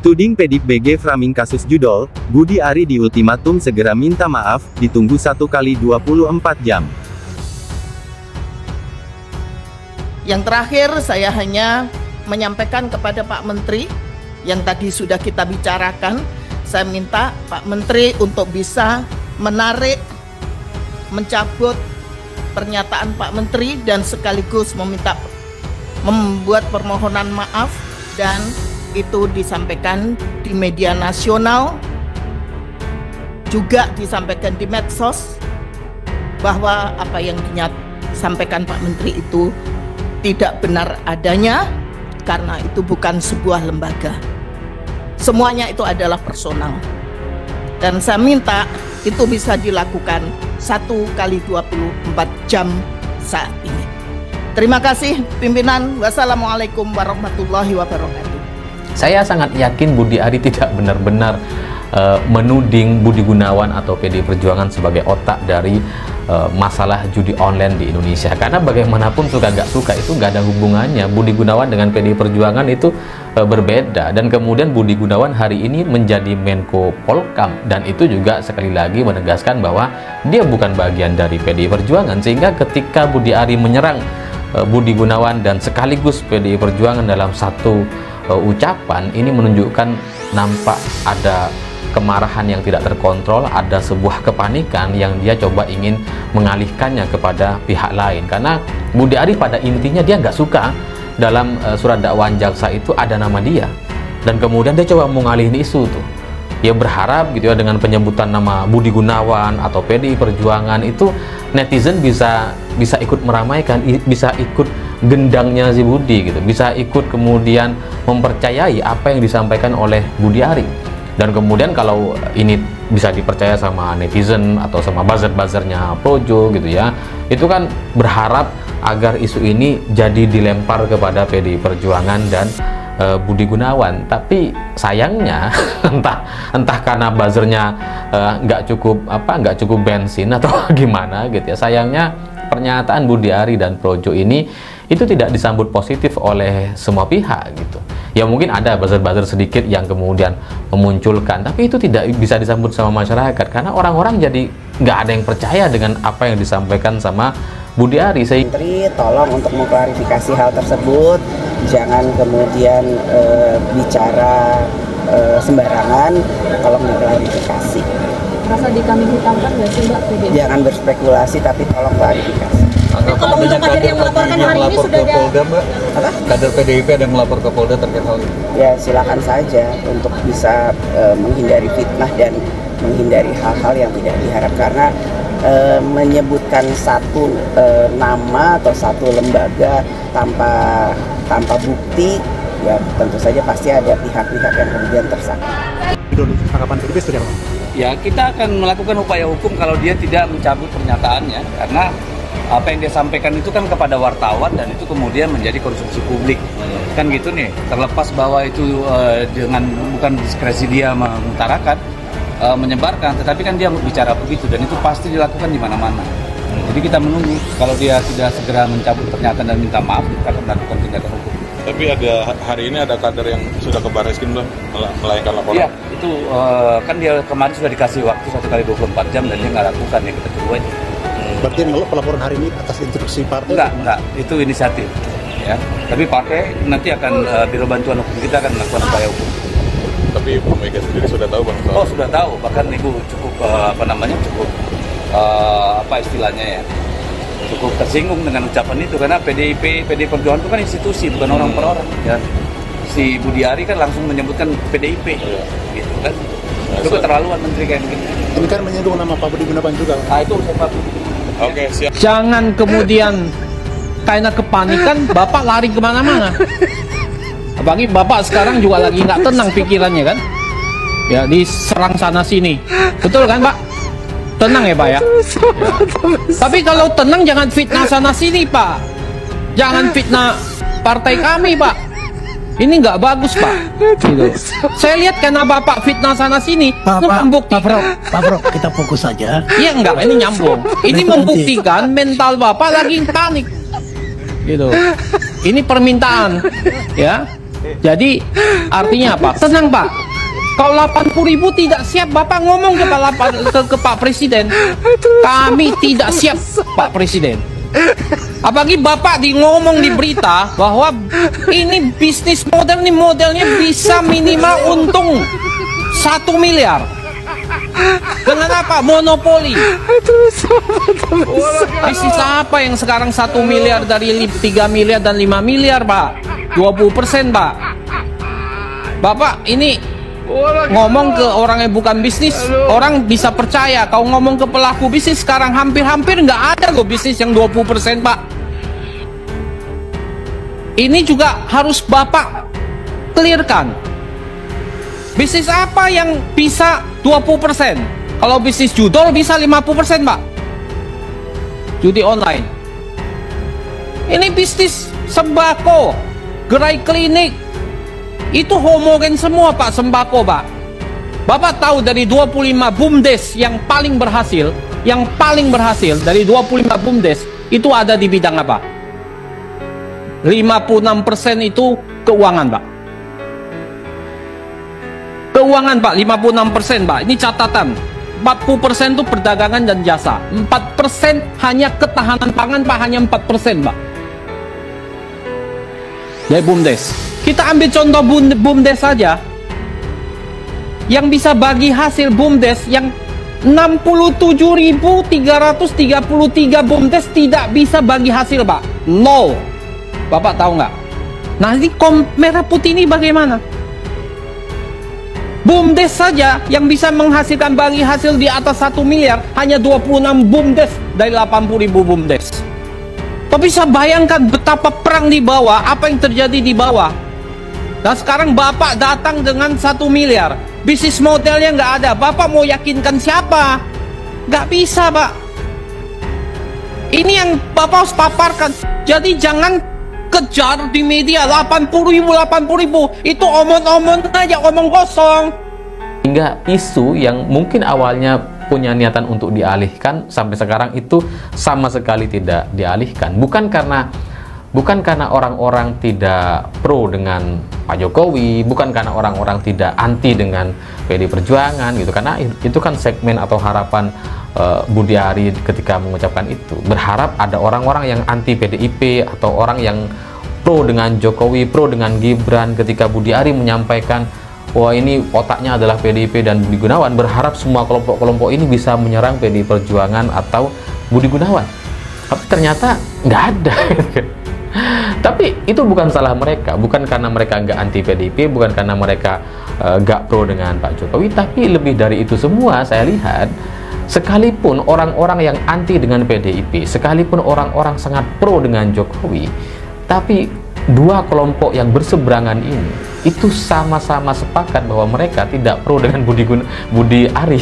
Tuding Pedik BG framing kasus judol, Budi Ari di ultimatum segera minta maaf, ditunggu 1 kali 24 jam. Yang terakhir, saya hanya menyampaikan kepada Pak Menteri, yang tadi sudah kita bicarakan, saya minta Pak Menteri untuk bisa menarik, mencabut pernyataan Pak Menteri dan sekaligus membuat permohonan maaf, dan itu disampaikan di media nasional, juga disampaikan di medsos, bahwa apa yang disampaikan Pak Menteri itu tidak benar adanya, karena itu bukan sebuah lembaga. Semuanya itu adalah personal. Dan saya minta itu bisa dilakukan 1 kali 24 jam saat ini. Terima kasih pimpinan. Wassalamualaikum warahmatullahi wabarakatuh. Saya sangat yakin Budi Ari tidak benar-benar menuding Budi Gunawan atau PDI Perjuangan sebagai otak dari masalah judi online di Indonesia. Karena bagaimanapun suka nggak suka itu nggak ada hubungannya. Budi Gunawan dengan PDI Perjuangan itu berbeda. Dan kemudian Budi Gunawan hari ini menjadi Menko Polkam, dan itu juga sekali lagi menegaskan bahwa dia bukan bagian dari PDI Perjuangan. Sehingga ketika Budi Ari menyerang Budi Gunawan dan sekaligus PDI Perjuangan dalam satu ucapan, ini menunjukkan nampak ada kemarahan yang tidak terkontrol, ada sebuah kepanikan yang dia coba ingin mengalihkannya kepada pihak lain. Karena Budi Ari pada intinya dia nggak suka dalam surat dakwaan jaksa itu ada nama dia, dan kemudian dia coba mengalihin isu tuh. Dia berharap gitu ya, dengan penyebutan nama Budi Gunawan atau PDI Perjuangan itu netizen bisa ikut meramaikan, bisa ikut gendangnya si Budi gitu, bisa ikut kemudian mempercayai apa yang disampaikan oleh Budi Ari. Dan kemudian kalau ini bisa dipercaya sama netizen atau sama buzzer-buzzernya Projo gitu ya, itu kan berharap agar isu ini jadi dilempar kepada PDI Perjuangan dan Budi Gunawan. Tapi sayangnya entah karena buzzernya nggak cukup bensin atau gimana gitu ya, sayangnya pernyataan Budi Ari dan Projo ini itu tidak disambut positif oleh semua pihak gitu. Ya mungkin ada buzzer-buzzer sedikit yang kemudian memunculkan, tapi itu tidak bisa disambut sama masyarakat karena orang-orang jadi nggak ada yang percaya dengan apa yang disampaikan sama Budi Ari. Menteri tolong untuk mengklarifikasi hal tersebut, jangan kemudian bicara sembarangan, tolong diklarifikasi. Merasa dikambing hitamkan nggak sih Mbak? Jangan berspekulasi tapi tolong klarifikasi. Kalau untuk kader yang melaporkan hari ini sudah ada Polda, Mbak? Apa? Kader PDIP ada yang melapor ke Polda terkait hal ini? Ya silakan saja untuk bisa menghindari fitnah dan menghindari hal-hal yang tidak diharap, karena menyebutkan satu nama atau satu lembaga tanpa bukti, ya tentu saja pasti ada pihak-pihak yang kemudian tersangka. Tanggapan PDIP seperti apa? Ya, kita akan melakukan upaya hukum kalau dia tidak mencabut pernyataannya, karena apa yang dia sampaikan itu kan kepada wartawan dan itu kemudian menjadi konsumsi publik. Kan gitu nih, terlepas bahwa itu dengan bukan diskresi dia mengutarakan, menyebarkan, tetapi kan dia bicara begitu dan itu pasti dilakukan di mana-mana. Jadi kita menunggu, kalau dia tidak segera mencabut pernyataan dan minta maaf, kita akan melakukan tindakan hukum. Tapi hari ini ada kader yang sudah ke Barreskrim Bang, melayangkan laporan. Iya, itu kan dia kemarin sudah dikasih waktu 1 kali 24 jam dan dia nggak lakukan, yang kita tunggu aja. Berarti pelaporan hari ini atas instruksi partai? Enggak, itu inisiatif. Ya, tapi partai nanti akan biro bantuan hukum kita akan melakukan upaya hukum. Tapi Bu Mega sendiri sudah tahu Bang? Oh sudah tahu, bahkan Ibu cukup apa istilahnya ya, cukup tersinggung dengan ucapan itu, karena PDI Perjuangan itu kan institusi, bukan orang per orang ya. Si Budi Ari kan langsung menyebutkan PDIP gitu kan. Itu keterlaluan menteri kayak begini. Ini kan menyinggung nama Pak Budi Gunawan juga. Itu Pak. Oke, siap. Jangan kemudian karena kepanikan Bapak lari kemana-mana. Apalagi Bapak sekarang juga lagi nggak tenang pikirannya kan. Ya diserang sana sini. Betul kan Pak? Tenang ya Pak ya. Tapi kalau tenang jangan fitnah sana sini Pak. Jangan fitnah partai kami Pak. Ini nggak bagus Pak. Gitu. Saya lihat karena Bapak fitnah sana sini, Pak Bro, kita fokus saja. Iya enggak, ini nyambung. Ini membuktikan mental Bapak lagi panik. Gitu. Ini permintaan, ya. Jadi artinya apa? Tenang Pak. Kalau 80.000 tidak siap, Bapak ngomong ke Pak Presiden. Kami tidak siap, Pak Presiden. Apalagi Bapak ngomong di berita bahwa ini bisnis model, ini modelnya bisa minimal untung 1 miliar. Dengan apa? Monopoli. Bisnis apa yang sekarang 1 miliar dari 3 miliar dan 5 miliar Pak? 20% Pak. Bapak ini ngomong ke orang yang bukan bisnis, orang bisa percaya. Kau ngomong ke pelaku bisnis sekarang hampir-hampir nggak ada loh bisnis yang 20% Pak. Ini juga harus Bapak clearkan. Bisnis apa yang bisa 20%? Kalau bisnis judol bisa 50% Pak. Judi online. Ini bisnis sembako, gerai klinik. Itu homogen semua Pak, sembako Pak. Bapak tahu dari 25 BUMDes yang paling berhasil dari 25 BUMDes itu ada di bidang apa? 56% itu keuangan Pak. Keuangan Pak, 56% Pak. Ini catatan. 40% itu perdagangan dan jasa. 4% hanya ketahanan pangan Pak, hanya 4% Pak. Dari BUMDes. Kita ambil contoh BUMDes saja. Yang bisa bagi hasil BUMDes yang 67.333 BUMDes tidak bisa bagi hasil Pak. No. Bapak tahu nggak? Nanti merah putih ini bagaimana? BUMDes saja yang bisa menghasilkan bagi hasil di atas 1 miliar hanya 26 BUMDes dari 80.000 BUMDes. Tapi bisa bayangkan betapa perang di bawah, apa yang terjadi di bawah. Nah sekarang Bapak datang dengan 1 miliar, bisnis modelnya nggak ada. Bapak mau yakinkan siapa? Nggak bisa Pak. Ini yang Bapak harus paparkan. Jadi jangan kejar di media 80.000 itu omong-omong aja, omong kosong. Hingga isu yang mungkin awalnya punya niatan untuk dialihkan sampai sekarang itu sama sekali tidak dialihkan. Bukan karena orang-orang tidak pro dengan Pak Jokowi, bukan karena orang-orang tidak anti dengan PD Perjuangan gitu, karena itu kan segmen atau harapan Budi Ari ketika mengucapkan itu, berharap ada orang-orang yang anti PDIP atau orang yang pro dengan Jokowi, pro dengan Gibran. Ketika Budi Ari menyampaikan wah ini otaknya adalah PDIP dan Budi Gunawan, berharap semua kelompok-kelompok ini bisa menyerang PD Perjuangan atau Budi Gunawan. Tapi ternyata nggak ada. Tapi itu bukan salah mereka, bukan karena mereka nggak anti PDIP, bukan karena mereka nggak pro dengan Pak Jokowi, tapi lebih dari itu semua saya lihat, sekalipun orang-orang yang anti dengan PDIP, sekalipun orang-orang sangat pro dengan Jokowi, tapi dua kelompok yang berseberangan ini itu sama-sama sepakat bahwa mereka tidak pro dengan Budi Ari.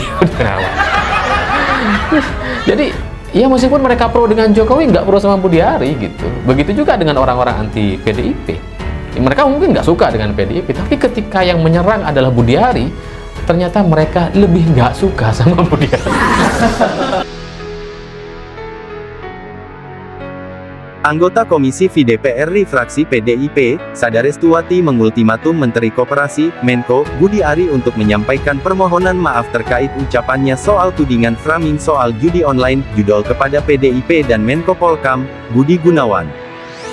Jadi ya meskipun mereka pro dengan Jokowi, nggak pro sama Budi Ari gitu. Begitu juga dengan orang-orang anti PDIP. Mereka mungkin nggak suka dengan PDIP, tapi ketika yang menyerang adalah Budi Ari, ternyata mereka lebih nggak suka sama Budi Ari. Anggota Komisi V DPR RI fraksi PDIP, Sadarestuwati mengultimatum Menteri Koperasi, Menko, Budi Ari untuk menyampaikan permohonan maaf terkait ucapannya soal tudingan framing soal judi online, judol kepada PDIP dan Menko Polkam, Budi Gunawan.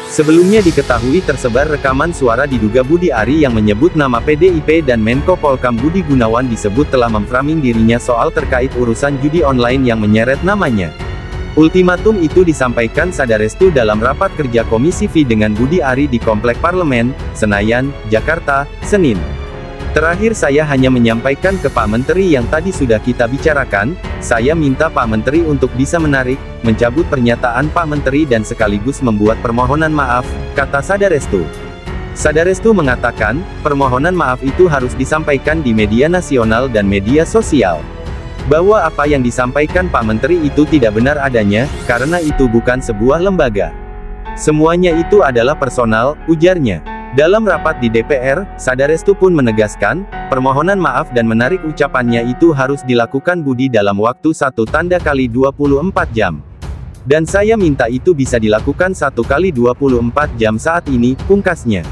Sebelumnya diketahui tersebar rekaman suara diduga Budi Ari yang menyebut nama PDIP dan Menko Polkam Budi Gunawan disebut telah memframing dirinya soal terkait urusan judi online yang menyeret namanya. Ultimatum itu disampaikan Sadarestu dalam rapat kerja Komisi V dengan Budi Ari di Komplek Parlemen, Senayan, Jakarta, Senin. Terakhir saya hanya menyampaikan ke Pak Menteri yang tadi sudah kita bicarakan, saya minta Pak Menteri untuk bisa mencabut pernyataan Pak Menteri dan sekaligus membuat permohonan maaf, kata Sadarestu. Sadarestu mengatakan, permohonan maaf itu harus disampaikan di media nasional dan media sosial. Bahwa apa yang disampaikan Pak Menteri itu tidak benar adanya, karena itu bukan sebuah lembaga. Semuanya itu adalah personal, ujarnya. Dalam rapat di DPR, Sadarestu pun menegaskan, permohonan maaf dan menarik ucapannya itu harus dilakukan Budi dalam waktu 1x24 jam. Dan saya minta itu bisa dilakukan 1x24 jam saat ini, pungkasnya.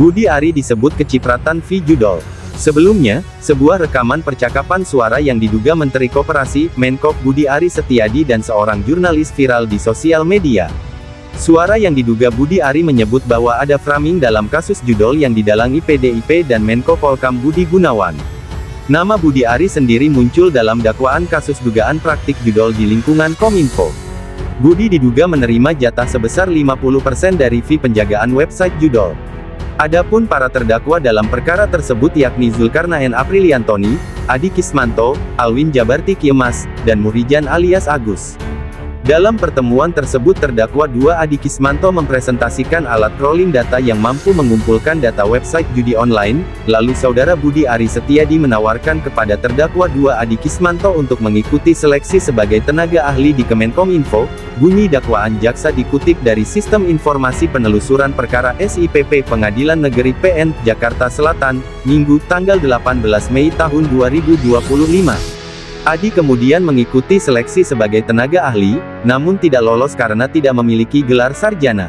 Budi Ari disebut kecipratan V-Judol. Sebelumnya, sebuah rekaman percakapan suara yang diduga Menteri Koperasi, Menko, Budi Ari Setiadi dan seorang jurnalis viral di sosial media. Suara yang diduga Budi Ari menyebut bahwa ada framing dalam kasus judol yang didalangi PDIP dan Menko Polhukam Budi Gunawan. Nama Budi Ari sendiri muncul dalam dakwaan kasus dugaan praktik judol di lingkungan Kominfo. Budi diduga menerima jatah sebesar 50% dari fee penjagaan website judol. Adapun para terdakwa dalam perkara tersebut yakni Zulkarnaen Apriliantoni, Adi Kismanto, Alwin Jabarti Kiemas, dan Murijan alias Agus. Dalam pertemuan tersebut terdakwa 2 Adi Kismanto mempresentasikan alat crawling data yang mampu mengumpulkan data website judi online, lalu saudara Budi Ari Setiadi menawarkan kepada terdakwa 2 Adi Kismanto untuk mengikuti seleksi sebagai tenaga ahli di Kemenkominfo. Bunyi dakwaan jaksa dikutip dari Sistem Informasi Penelusuran Perkara SIPP Pengadilan Negeri PN, Jakarta Selatan, Minggu, tanggal 18 Mei tahun 2025. Adi kemudian mengikuti seleksi sebagai tenaga ahli, namun tidak lolos karena tidak memiliki gelar sarjana.